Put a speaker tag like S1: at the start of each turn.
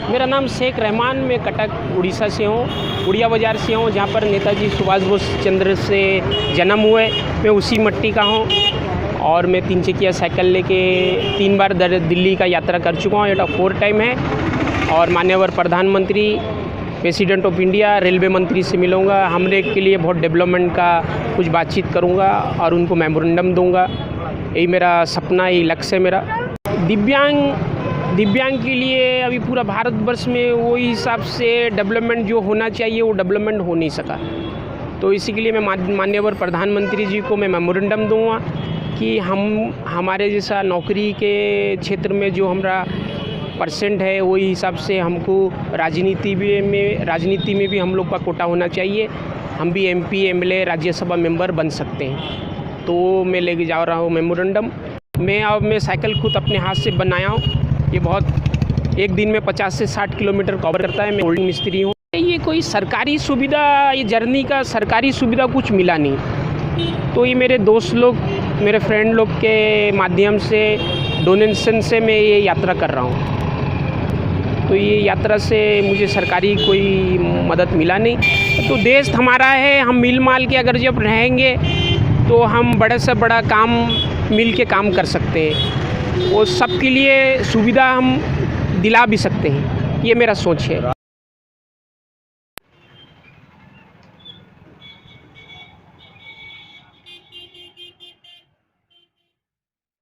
S1: मेरा नाम शेख रहमान, मैं कटक उड़ीसा से हूँ, उड़िया बाज़ार से हूँ, जहाँ पर नेताजी सुभाष बोस चंद्र से जन्म हुए। मैं उसी मिट्टी का हूँ और मैं 3 चकिया साइकिल लेके 3 बार दिल्ली का यात्रा कर चुका हूँ। ये 4th टाइम है और माननीय प्रधानमंत्री, प्रेसिडेंट ऑफ इंडिया, रेलवे मंत्री से मिलूँगा। हमने के लिए बहुत डेवलपमेंट का कुछ बातचीत करूँगा और उनको मेमोरेंडम दूँगा। यही मेरा सपना, यही लक्ष्य है मेरा। दिव्यांग के लिए अभी पूरा भारतवर्ष में वही हिसाब से डेवलपमेंट जो होना चाहिए वो डेवलपमेंट हो नहीं सका। तो इसी के लिए मैं माननीय प्रधानमंत्री जी को मैं मेमोरेंडम दूंगा कि हमारे जैसा नौकरी के क्षेत्र में जो हमारा परसेंट है वही हिसाब से हमको राजनीति में भी हम लोग का कोटा होना चाहिए। हम भी MP, MLA, राज्यसभा मेंबर बन सकते हैं। तो मैं लेके जा रहा हूँ मेमोरेंडम। मैं साइकिल खुद अपने हाथ से बनाया हूँ। ये बहुत एक दिन में 50 से 60 किलोमीटर कवर करता है। मैं होल्डिंग मिस्त्री हूँ। ये कोई सरकारी सुविधा, ये जर्नी का सरकारी सुविधा कुछ मिला नहीं। तो ये मेरे दोस्त लोग, मेरे फ्रेंड लोग के माध्यम से, डोनेशन से मैं ये यात्रा कर रहा हूँ। तो ये यात्रा से मुझे सरकारी कोई मदद मिला नहीं। तो देश हमारा है, हम मिल माल के अगर जब रहेंगे तो हम बड़े से बड़ा काम मिल के काम कर सकते हैं। वो सबके लिए सुविधा हम दिला भी सकते हैं। ये मेरा सोच है।